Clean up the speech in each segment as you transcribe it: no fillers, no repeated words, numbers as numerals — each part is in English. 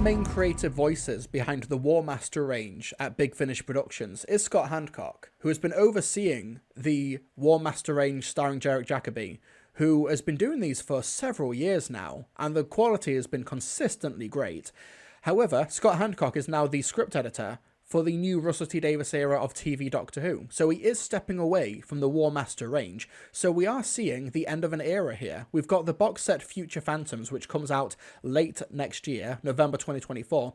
main creative voices behind the War Master range at Big Finish Productions is Scott Handcock, who has been overseeing the War Master range starring Jarek Jacobi, who has been doing these for several years now, and the quality has been consistently great. However, Scott Handcock is now the script editor for the new Russell T Davies era of TV Doctor Who, so he is stepping away from the War Master range, so we are seeing the end of an era here. We've got the box set Future Phantoms, which comes out late next year, November 2024,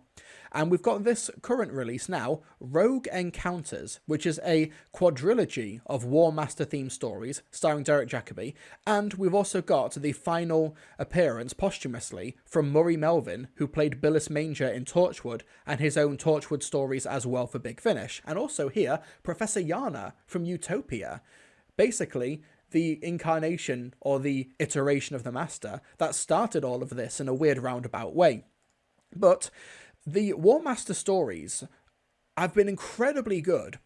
and we've got this current release now, Rogue Encounters, which is a quadrilogy of War Master themed stories starring Derek Jacobi, and we've also got the final appearance posthumously from Murray Melvin, who played Billis Manger in Torchwood, and his own Torchwood stories as well for Big Finish. And also here, Professor Yana from Utopia. Basically, the incarnation or the iteration of the Master that started all of this in a weird roundabout way. But the War Master stories have been incredibly good.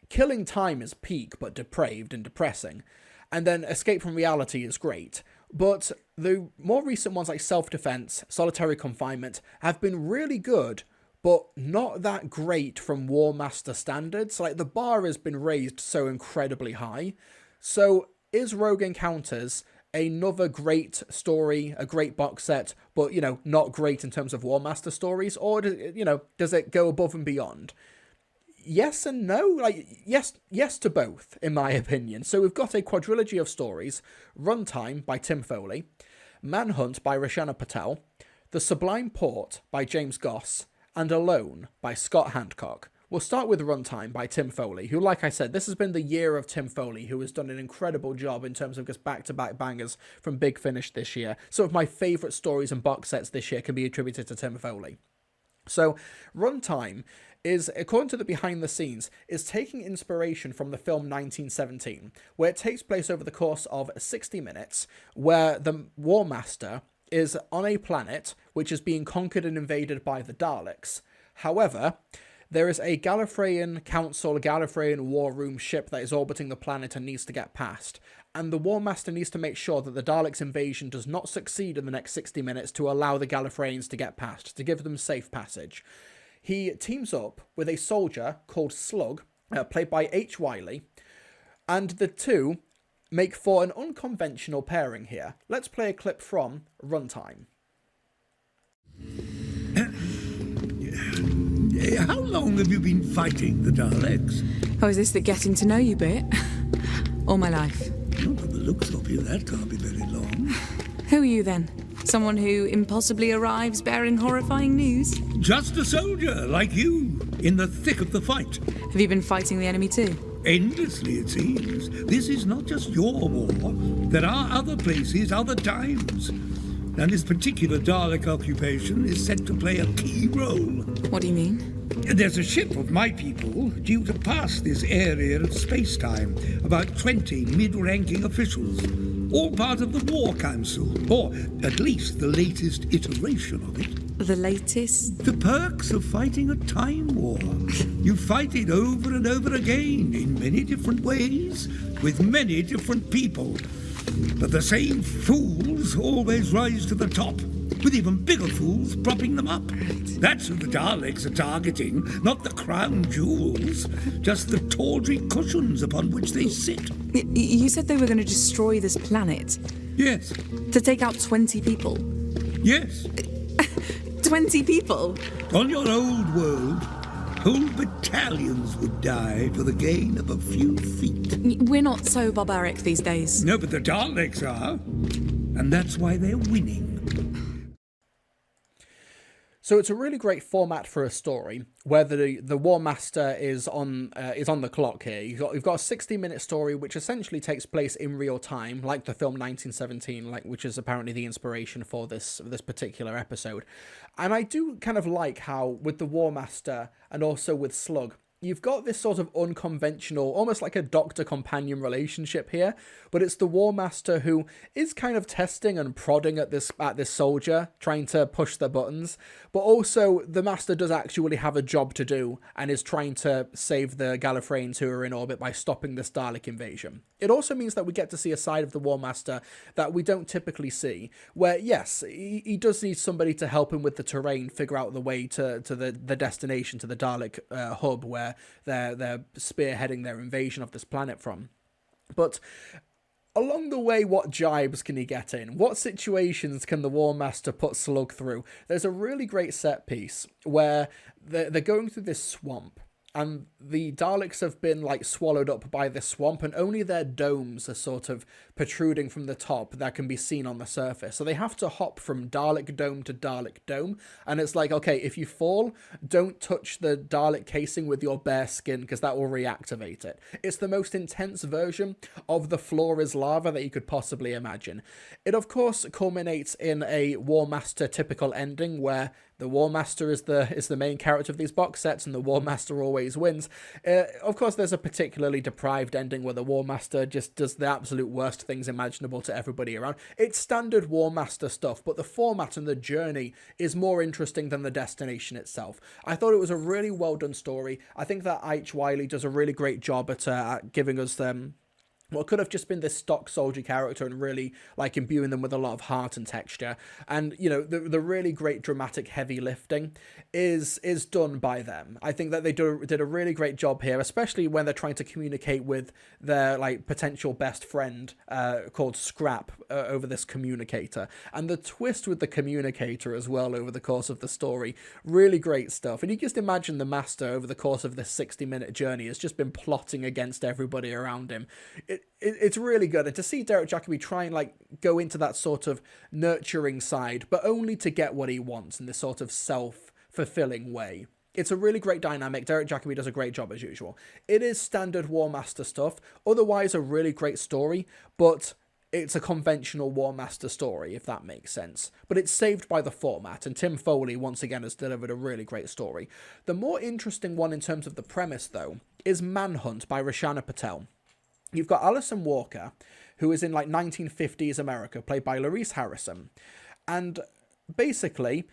Killing Time is peak but depraved and depressing. And then Escape from Reality is great. But the more recent ones like Self-Defense, Solitary Confinement have been really good, but not that great from War Master standards. Like, the bar has been raised so incredibly high. So is Rogue Encounters another great story, a great box set, but, you know, not great in terms of War Master stories? Or, does it go above and beyond? Yes and no. Like, yes to both, in my opinion. So we've got a quadrilogy of stories, Runtime by Tim Foley, Manhunt by Roshana Patel, The Sublime Port by James Goss, and Alone by Scott Handcock. We'll start with Runtime by Tim Foley, who, like I said, this has been the year of Tim Foley, who has done an incredible job in terms of just back-to-back bangers from Big Finish this year. Some of my favourite stories and box sets this year can be attributed to Tim Foley. So, Runtime is, according to the behind the scenes, is taking inspiration from the film 1917, where it takes place over the course of 60 minutes, where the War Master is on a planet which is being conquered and invaded by the Daleks. However, there is a Gallifreyan Council, a Gallifreyan War Room ship that is orbiting the planet and needs to get past. And the War Master needs to make sure that the Daleks' invasion does not succeed in the next 60 minutes to allow the Gallifreyans to get past, to give them safe passage. He teams up with a soldier called Slug, played by H. Wiley, and the two make for an unconventional pairing here. Let's play a clip from Runtime. How long have you been fighting the Daleks? Oh, is this the getting to know you bit? All my life. Well, from the looks of you, that can't be very long. Who are you then? Someone who impossibly arrives bearing horrifying news? Just a soldier, like you, in the thick of the fight. Have you been fighting the enemy too? Endlessly, it seems. This is not just your war. There are other places, other times. And this particular Dalek occupation is set to play a key role. What do you mean? There's a ship of my people due to pass this area of space-time. About 20 mid-ranking officials. All part of the War Council, or at least the latest iteration of it. The latest? The perks of fighting a time war. You fight it over and over again, in many different ways, with many different people. But the same fools always rise to the top, with even bigger fools propping them up. That's who the Daleks are targeting, not the crown jewels, just the tawdry cushions upon which they sit. You said they were going to destroy this planet? Yes. To take out 20 people? Yes. 20 people? On your old world, whole battalions would die for the gain of a few feet. We're not so barbaric these days. No, but the Daleks are. And that's why they're winning. So it's a really great format for a story where the War Master is on the clock here. You've got a 60-minute story which essentially takes place in real time, like the film 1917, which is apparently the inspiration for this particular episode. And I do kind of like how with the War Master and also with Slug, you've got this sort of unconventional, almost like a doctor-companion relationship here, but it's the War Master who is kind of testing and prodding at this soldier, trying to push their buttons, but also the Master does actually have a job to do and is trying to save the Gallifreyans who are in orbit by stopping this Dalek invasion. It also means that we get to see a side of the War Master that we don't typically see, where, yes, he does need somebody to help him with the terrain, figure out the way to the destination, to the Dalek hub, where they're spearheading their invasion of this planet from. But along the way, what jibes can he get in? What situations can the War Master put Slug through? There's a really great set piece where they're going through this swamp, and the Daleks have been, like, swallowed up by this swamp, and only their domes are sort of protruding from the top that can be seen on the surface. So they have to hop from Dalek dome to Dalek dome, and it's like, okay, if you fall, don't touch the Dalek casing with your bare skin, because that will reactivate it. It's the most intense version of the floor is lava that you could possibly imagine. It, of course, culminates in a War Master typical ending, where the War Master is the main character of these box sets, and the War Master always wins. Of course, there's a particularly deprived ending where the War Master just does the absolute worst things imaginable to everybody around. It's standard War Master stuff, but the format and the journey is more interesting than the destination itself. I thought it was a really well done story. I think that H. Wiley does a really great job at giving us what could have just been this stock soldier character and really, like, imbuing them with a lot of heart and texture. And, you know, the really great dramatic heavy lifting is done by them. I think that they did a really great job here, especially when they're trying to communicate with their, like, potential best friend called Scrap over this communicator. And the twist with the communicator as well over the course of the story, really great stuff. And you just imagine the Master over the course of this 60-minute journey has just been plotting against everybody around him. It's really good, and to see Derek Jacobi try and, like, go into that sort of nurturing side, but only to get what he wants in this sort of self-fulfilling way. It's a really great dynamic. Derek Jacobi does a great job as usual. It is standard War Master stuff, otherwise a really great story, but it's a conventional War Master story, if that makes sense. But it's saved by the format, and Tim Foley once again has delivered a really great story. The more interesting one in terms of the premise, though, is Manhunt by Roshana Patel. You've got Alison Walker, who is in, like, 1950s America, played by Louise Harrison. And basically,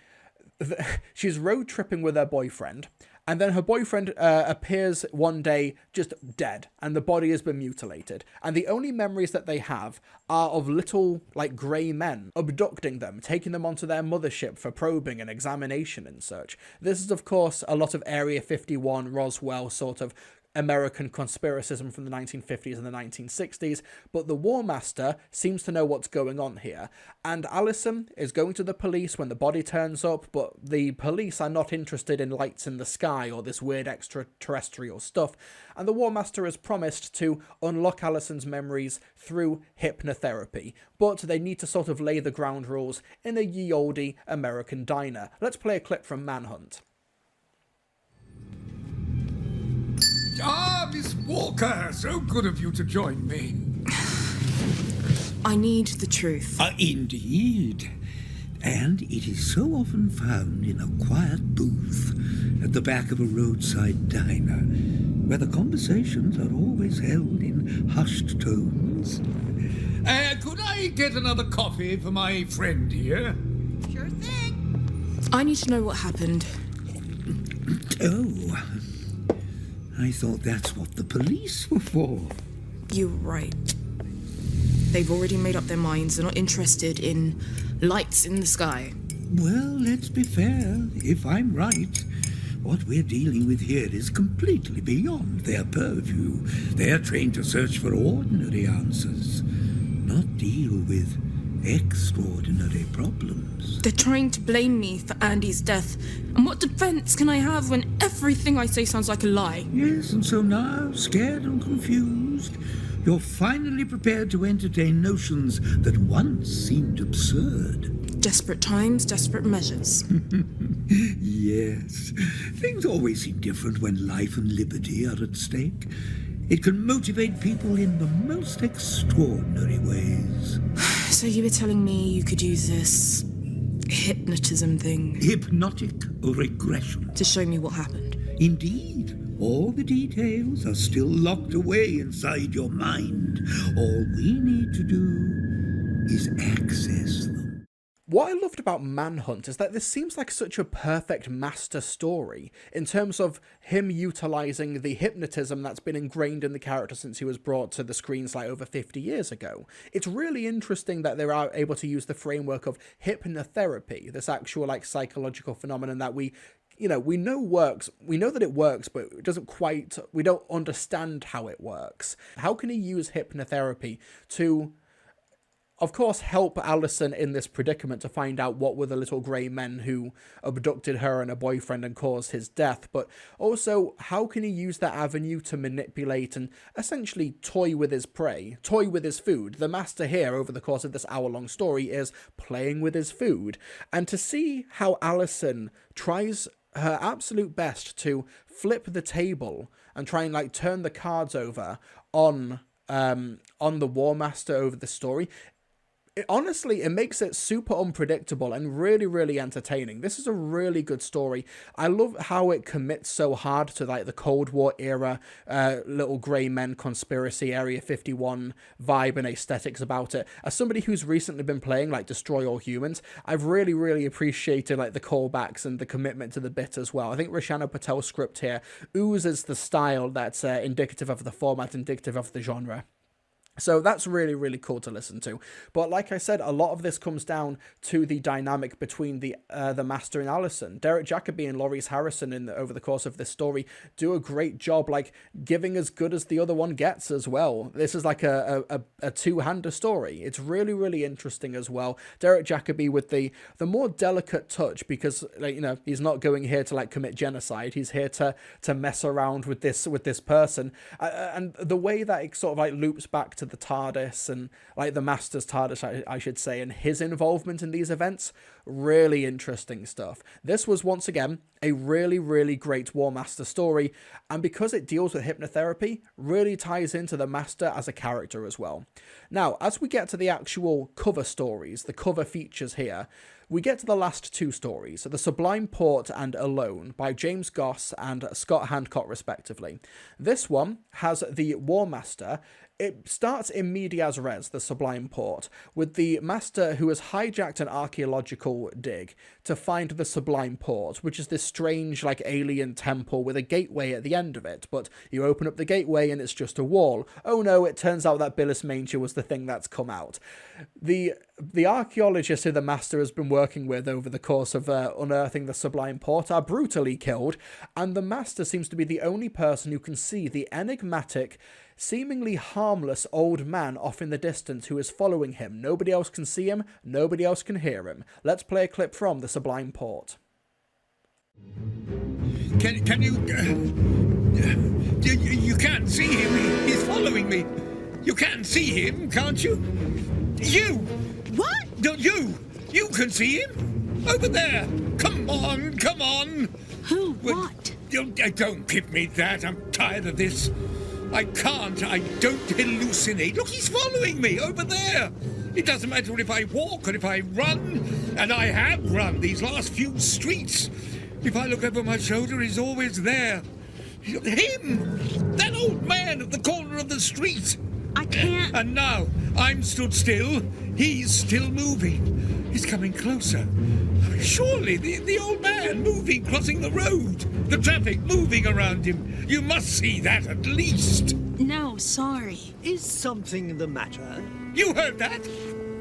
she's road tripping with her boyfriend, and then her boyfriend appears one day just dead, and the body has been mutilated. And the only memories that they have are of little, like, grey men abducting them, taking them onto their mothership for probing and examination and such. This is, of course, a lot of Area 51, Roswell sort of American conspiracism from the 1950s and the 1960s, but the War Master seems to know what's going on here, and Alison is going to the police when the body turns up, but the police are not interested in lights in the sky or this weird extraterrestrial stuff, and the War Master has promised to unlock Alison's memories through hypnotherapy, but they need to sort of lay the ground rules in a ye olde American diner. Let's play a clip from Manhunt. Ah, Miss Walker, so good of you to join me. I need the truth. Indeed. And it is so often found in a quiet booth at the back of a roadside diner, where the conversations are always held in hushed tones. Could I get another coffee for my friend here? Sure thing. I need to know what happened. Oh, I thought that's what the police were for. You're right. They've already made up their minds. They're not interested in lights in the sky. Well, let's be fair. If I'm right, what we're dealing with here is completely beyond their purview. They're trained to search for ordinary answers, not deal with extraordinary problems. They're trying to blame me for Andy's death. And what defense can I have when everything I say sounds like a lie? Yes, and so now, scared and confused, you're finally prepared to entertain notions that once seemed absurd. Desperate times, desperate measures. Yes. Things always seem different when life and liberty are at stake. It can motivate people in the most extraordinary ways. So you were telling me you could use this hypnotism thing Hypnotic regression. to show me what happened? Indeed. All the details are still locked away inside your mind. All we need to do is access them. What I loved about Manhunt is that this seems like such a perfect master story in terms of him utilising the hypnotism that's been ingrained in the character since he was brought to the screens like over 50 years ago. It's really interesting that they're able to use the framework of hypnotherapy, this actual like psychological phenomenon that we know works. We know that it works, but it doesn't quite, we don't understand how it works. How can he use hypnotherapy to, of course, help Allison in this predicament to find out what were the little grey men who abducted her and her boyfriend and caused his death, but also how can he use that avenue to manipulate and essentially toy with his prey, toy with his food? The master here, over the course of this hour-long story, is playing with his food. And to see how Allison tries her absolute best to flip the table and try and like turn the cards over on the War Master over the story, honestly, it makes it super unpredictable and really, really entertaining. This is a really good story. I love how it commits so hard to like the Cold War era, little grey men conspiracy, Area 51 vibe and aesthetics about it. As somebody who's recently been playing like Destroy All Humans, I've really, really appreciated like the callbacks and the commitment to the bit as well. I think Roshana Patel's script here oozes the style that's indicative of the format, indicative of the genre. So that's really, really cool to listen to. But like I said, a lot of this comes down to the dynamic between the Master and Allison. Derek Jacobi and Loris Harrison over the course of this story do a great job, like giving as good as the other one gets as well. This is like a two-hander story. It's really, really interesting as well. Derek Jacobi with the more delicate touch, because like, he's not going here to like commit genocide. He's here to mess around with this person, and the way that it sort of like loops back to the TARDIS and like the Master's TARDIS, I should say, and his involvement in these events, really interesting stuff. This was once again a really, really great War Master story, and because it deals with hypnotherapy, really ties into the Master as a character as well. Now, as we get to the actual cover stories, the cover features here, we get to the last two stories, The Sublime Port and Alone, by James Goss and Scott Handcock respectively. This one has the War Master. It starts in medias res, the Sublime Port, with the Master who has hijacked an archaeological dig to find the Sublime Port, which is this strange, like, alien temple with a gateway at the end of it. But you open up the gateway and it's just a wall. Oh no, it turns out that Billis Manger was the thing that's come out. The archaeologists who the Master has been working with over the course of unearthing the Sublime Port are brutally killed, and the Master seems to be the only person who can see the enigmatic, seemingly harmless old man off in the distance who is following him. Nobody else can see him, nobody else can hear him. Let's play a clip from the Sublime Port. Can you... you can't see him. He's following me. You can see him, can't you? You! What? No, you can see him. Over there. Come on, come on. Who? What? Don't give me that. I'm tired of this. I can't. I don't hallucinate. Look, he's following me over there. It doesn't matter if I walk or if I run. And I have run these last few streets. If I look over my shoulder, he's always there. Him! That old man at the corner of the street. I can't. And now, I'm stood still. He's still moving. He's coming closer. Surely, the old man moving, crossing the road. The traffic moving around him. You must see that at least. No, sorry. Is something the matter? You heard that?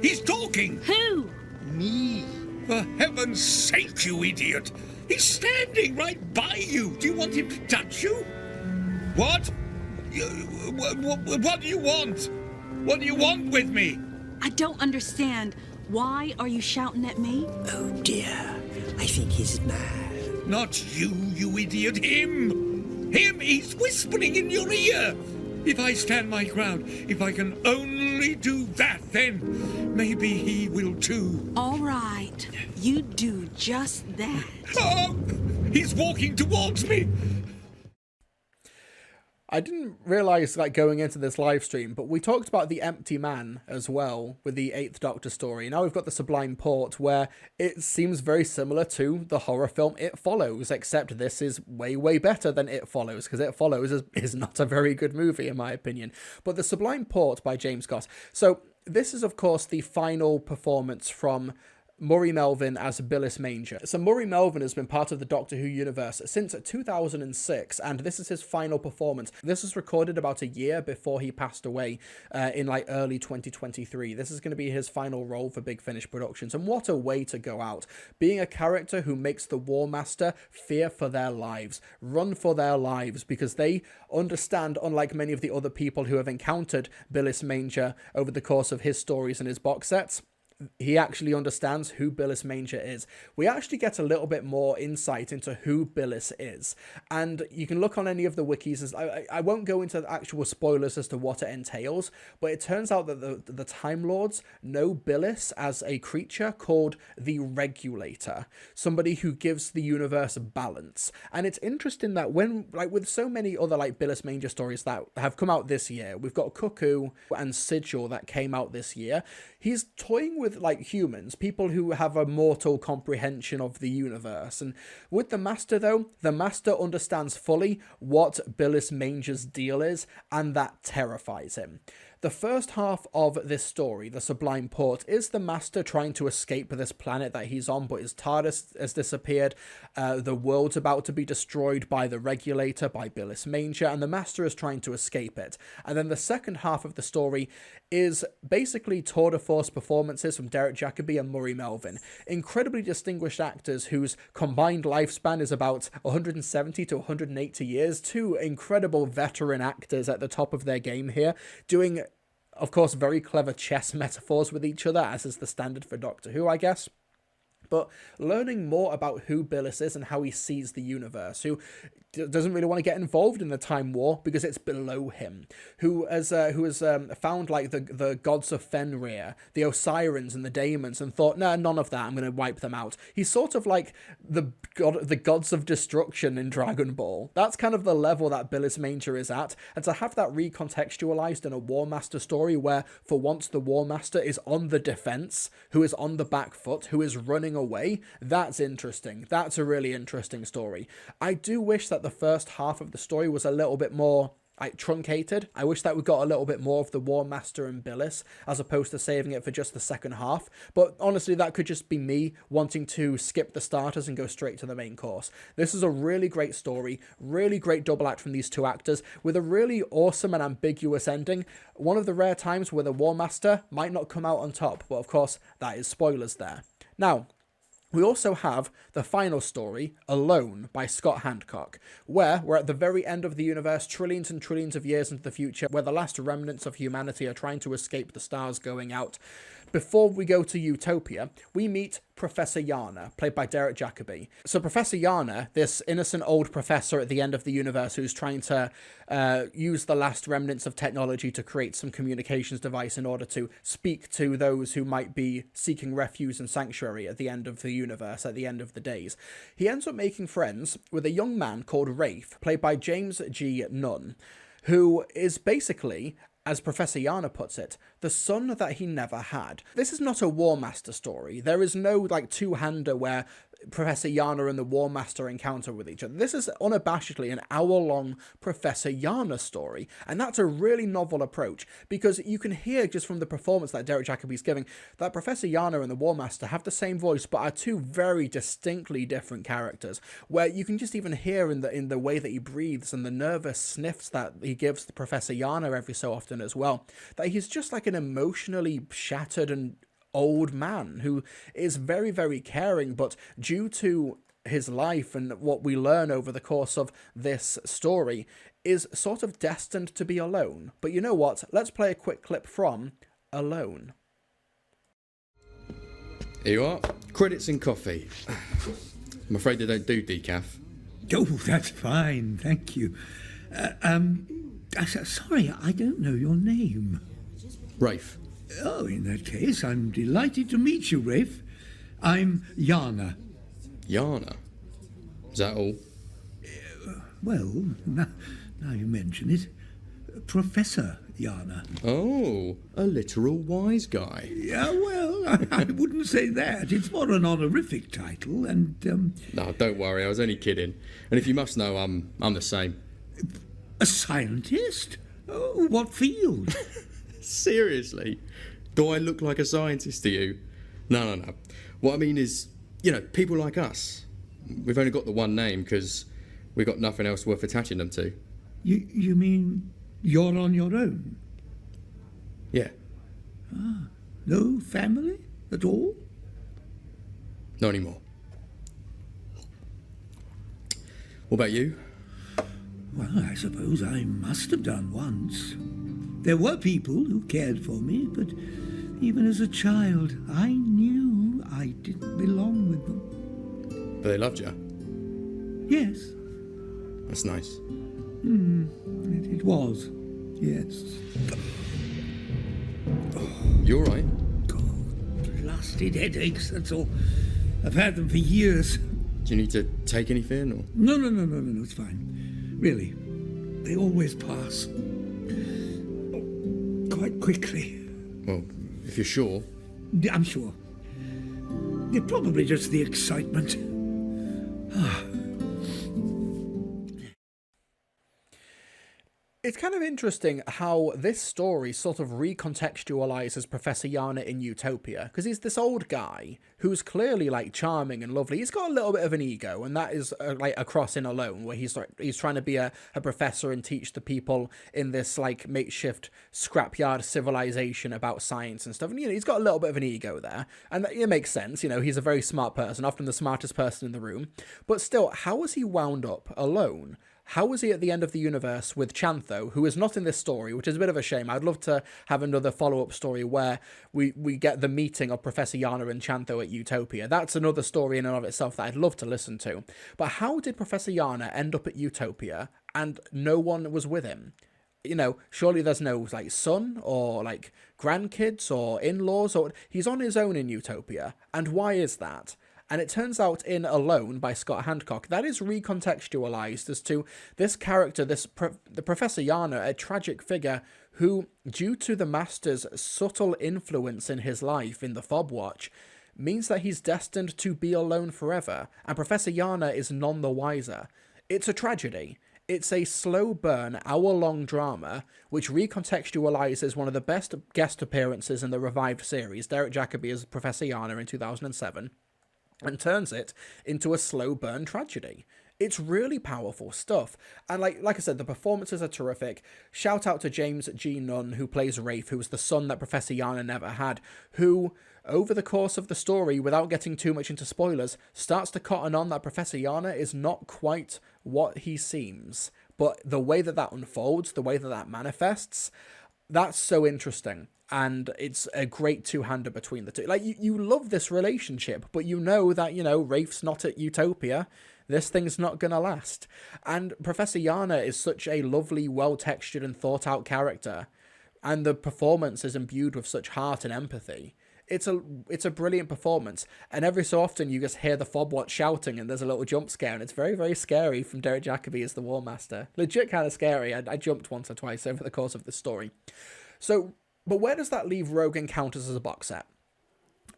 He's talking. Who? Me. For heaven's sake, you idiot. He's standing right by you. Do you want him to touch you? What? What do you want? What do you want with me? I don't understand. Why are you shouting at me? Oh dear, I think he's mad. Not you, you idiot. Him! Him! He's whispering in your ear! If I stand my ground, if I can only do that, then maybe he will too. All right. You do just that. Oh! He's walking towards me! I didn't realize, like, going into this live stream, but we talked about the Empty Man as well with the 8th Doctor story. Now we've got the Sublime Port, where it seems very similar to the horror film It Follows, except this is way, way better than It Follows, because It Follows is not a very good movie, in my opinion. But the Sublime Port by James Goss. So this is, of course, the final performance from Murray Melvin as Billis Manger. So Murray Melvin has been part of the Doctor Who universe since 2006, and this is his final performance. This was recorded about a year before he passed away in like early 2023. This is going to be his final role for Big Finish Productions, and what a way to go out. Being a character who makes the War Master fear for their lives, run for their lives, because they understand, unlike many of the other people who have encountered Billis Manger over the course of his stories and his box sets, he actually understands who Billis Manger is. We actually get a little bit more insight into who Billis is. And you can look on any of the wikis. I won't go into the actual spoilers as to what it entails, but it turns out that the Time Lords know Billis as a creature called the Regulator, somebody who gives the universe balance. And it's interesting that when, like, with so many other, like, Billis Manger stories that have come out this year, we've got Cuckoo and Sigil that came out this year, he's toying with, like, humans, people who have a mortal comprehension of the universe. And with the Master, though, the Master understands fully what Billis Manger's deal is, and that terrifies him. The first half of this story, the Sublime Port, is the Master trying to escape this planet that he's on, but his TARDIS has disappeared. The world's about to be destroyed by the Regulator, by Billis Manger, and the Master is trying to escape it. And then the second half of the story is basically tour de force performances from Derek Jacobi and Murray Melvin. Incredibly distinguished actors whose combined lifespan is about 170 to 180 years. Two incredible veteran actors at the top of their game here, doing, of course, very clever chess metaphors with each other, as is the standard for Doctor Who, I guess. But learning more about who Billis is and how he sees the universe, who doesn't really want to get involved in the Time War because it's below him, who has found, like, the gods of Fenrir, the Osirans and the Daemons, and thought, nah, none of that, I'm going to wipe them out. He's sort of like the gods of destruction in Dragon Ball. That's kind of the level that Billis Manger is at, and to have that recontextualized in a War Master story where, for once, the War Master is on the defense, who is on the back foot, who is running away, that's interesting. That's a really interesting story. I do wish that the first half of the story was a little bit more, like, truncated. I wish that we got a little bit more of the War Master and Billis, as opposed to saving it for just the second half. But honestly, that could just be me wanting to skip the starters and go straight to the main course. This is a really great story, really great double act from these two actors, with a really awesome and ambiguous ending. One of the rare times where the War Master might not come out on top, but of course, that is spoilers there. Now, we also have the final story, Alone, by Scott Handcock, where we're at the very end of the universe, trillions and trillions of years into the future, where the last remnants of humanity are trying to escape the stars going out. Before we go to Utopia, we meet Professor Yana, played by Derek Jacobi. So Professor Yana, this innocent old professor at the end of the universe who's trying to use the last remnants of technology to create some communications device in order to speak to those who might be seeking refuge and sanctuary at the end of the universe, at the end of the days. He ends up making friends with a young man called Rafe, played by James G. Nunn, who is basically, as Professor Yana puts it, the son that he never had. This is not a War Master story. There is no, like, two-hander where Professor Yana and the War Master encounter with each other. This is unabashedly an hour-long Professor Yana story, and that's a really novel approach, because you can hear just from the performance that Derek Jacobi's giving that Professor Yana and the War Master have the same voice, but are two very distinctly different characters, where you can just even hear in the way that he breathes and the nervous sniffs that he gives to Professor Yana every so often as well, that he's just like an emotionally shattered and old man who is very, very caring, but due to his life and what we learn over the course of this story, is sort of destined to be alone. But you know what? Let's play a quick clip from Alone. Here you are. Credits and coffee. I'm afraid they don't do decaf. Oh, that's fine, thank you. Sorry, I don't know your name. Rafe. Oh, in that case, I'm delighted to meet you, Rafe. I'm Yana. Yana? Is that all? Well, Now you mention it. Professor Yana. Oh, a literal wise guy. Yeah, well, I wouldn't say that. It's more an honorific title, and, No, don't worry, I was only kidding. And if you must know, I'm the same. a scientist? Oh, what field? Seriously? Do I look like a scientist to you? No. What I mean is, people like us. We've only got the one name because we've got nothing else worth attaching them to. You mean you're on your own? Yeah. No family at all? Not anymore. What about you? Well, I suppose I must have done once. There were people who cared for me, but even as a child, I knew I didn't belong with them. But they loved you. Yes, That's nice. it was. Yes. You all right? Blasted headaches, that's all. I've had them for years. Do you need to take anything? Or? No, it's fine. Really, they always pass. Quite quickly. Well, if you're sure. I'm sure. It's probably just the excitement. It's kind of interesting how this story sort of recontextualizes Professor Yana in Utopia, because he's this old guy who's clearly like charming and lovely. He's got a little bit of an ego, and that is like across in Alone, where he's trying to be a professor and teach the people in this like makeshift scrapyard civilization about science and stuff. And he's got a little bit of an ego there, and it makes sense. He's a very smart person, often the smartest person in the room. But still, how has he wound up alone? How was he at the end of the universe with Chantho, who is not in this story, which is a bit of a shame. I'd love to have another follow-up story where we get the meeting of Professor Yana and Chantho at Utopia. That's another story in and of itself that I'd love to listen to. But how did Professor Yana end up at Utopia and no one was with him? Surely there's no like son or like grandkids or in-laws, or he's on his own in Utopia. And why is that? And it turns out in Alone by Scott Handcock, that is recontextualized as to this character, the Professor Yana, a tragic figure who, due to the Master's subtle influence in his life in the Fob Watch, means that he's destined to be alone forever, and Professor Yana is none the wiser. It's a tragedy. It's a slow burn, hour-long drama which recontextualizes one of the best guest appearances in the revived series, Derek Jacobi as Professor Yana in 2007. And turns it into a slow burn tragedy. It's really powerful stuff. And like I said, the performances are terrific. Shout out to James G. Nunn, who plays Rafe, who was the son that Professor Yana never had, who, over the course of the story, without getting too much into spoilers, starts to cotton on that Professor Yana is not quite what he seems. But the way that unfolds, the way that manifests, that's so interesting. And it's a great two-hander between the two. Like, you love this relationship, but you know that, Rafe's not at Utopia. This thing's not going to last. And Professor Yana is such a lovely, well-textured and thought-out character. And the performance is imbued with such heart and empathy. It's a brilliant performance. And every so often you just hear the Fob Watch shouting and there's a little jump scare. And it's very, very scary from Derek Jacobi as the War Master. Legit kind of scary. I jumped once or twice over the course of the story. But where does that leave Rogue Encounters as a box set?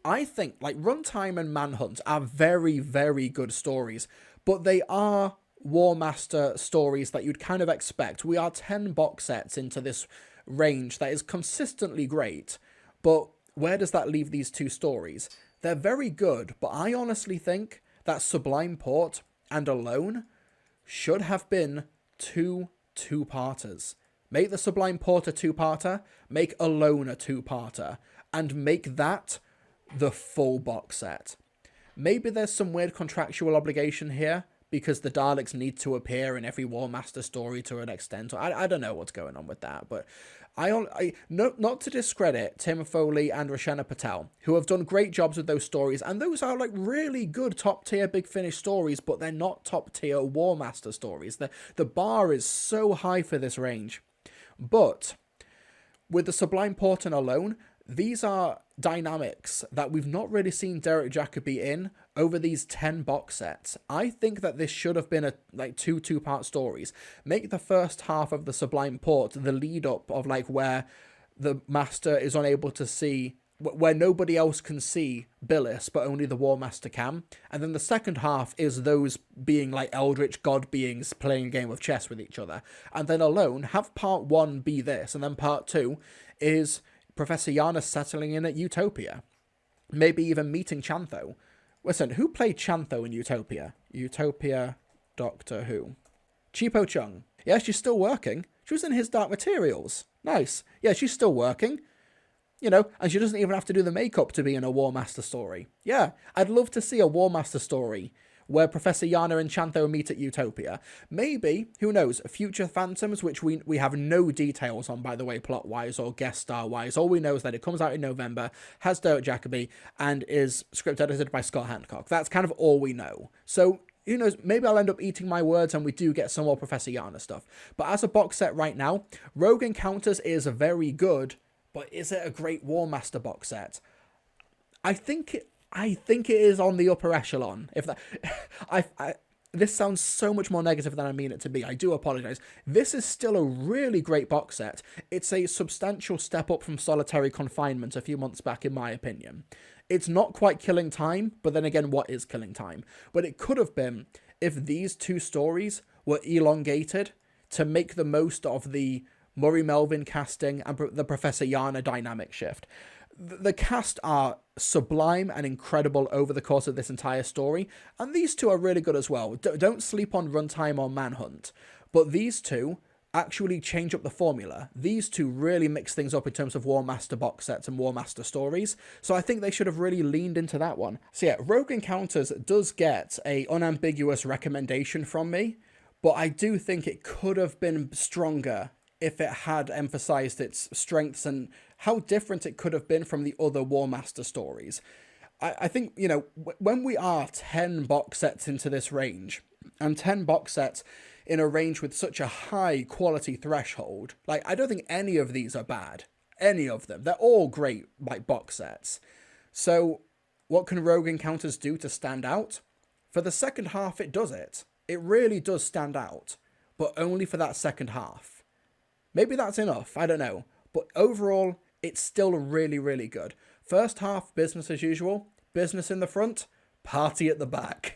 I think, like, Runtime and Manhunt are very, very good stories, but they are War Master stories that you'd kind of expect. We are 10 box sets into this range that is consistently great, but where does that leave these two stories? They're very good, but I honestly think that Sublime Port and Alone should have been two-parters. Make the Sublime Port a two-parter, make Alone a two-parter, and make that the full box set. Maybe there's some weird contractual obligation here, because the Daleks need to appear in every War Master story to an extent. I don't know what's going on with that, but not to discredit Tim Foley and Rashena Patel, who have done great jobs with those stories, and those are like really good top-tier Big Finish stories, but they're not top-tier War Master stories. The bar is so high for this range. But with the Sublime Port and Alone, these are dynamics that we've not really seen Derek Jacobi in over these 10 box sets. I think that this should have been two-part stories. Make the first half of the Sublime Port the lead up of like where the Master is unable to see, where nobody else can see Billis, but only the War Master can. And then the second half is those being like eldritch god beings playing a game of chess with each other. And then alone, have part 1 be this, and then part 2 is Professor Yana settling in at Utopia. Maybe even meeting Chantho. Listen, who played Chantho in Utopia? Utopia Doctor Who. Cheapo Chung. Yeah, she's still working. She was in His Dark Materials. Nice. Yeah, she's still working. You know, and she doesn't even have to do the makeup to be in a War Master story. Yeah, I'd love to see a War Master story where Professor Yana and Chantho meet at Utopia. Maybe, who knows, future Phantoms, which we have no details on, by the way, plot-wise or guest star-wise. All we know is that it comes out in November, has Derek Jacobi, and is script edited by Scott Hancock. That's kind of all we know. So, who knows, maybe I'll end up eating my words and we do get some more Professor Yana stuff. But as a box set right now, Rogue Encounters is very good, but is it a great War Master box set? I think it is on the upper echelon. If that, this sounds so much more negative than I mean it to be. I do apologize. This is still a really great box set. It's a substantial step up from Solitary Confinement a few months back, in my opinion. It's not quite Killing Time, but then again, what is Killing Time? But it could have been if these two stories were elongated to make the most of the Murray Melvin casting and the Professor Yana dynamic shift. The cast are sublime and incredible over the course of this entire story, and these two are really good as well. Don't sleep on Runtime or Manhunt, but these two actually change up the formula. These two really mix things up in terms of War Master box sets and War Master stories, so I think they should have really leaned into that one. So yeah, Rogue Encounters does get a unambiguous recommendation from me, but I do think it could have been stronger if it had emphasized its strengths and how different it could have been from the other War Master stories. I think, you know, when we are 10 box sets into this range, and 10 box sets in a range with such a high quality threshold, like, I don't think any of these are bad. Any of them. They're all great, like, box sets. So, what can Rogue Encounters do to stand out? For the second half, it does it. It really does stand out, but only for that second half. Maybe that's enough, I don't know. But overall, it's still really, really good. First half, business as usual. Business in the front, party at the back.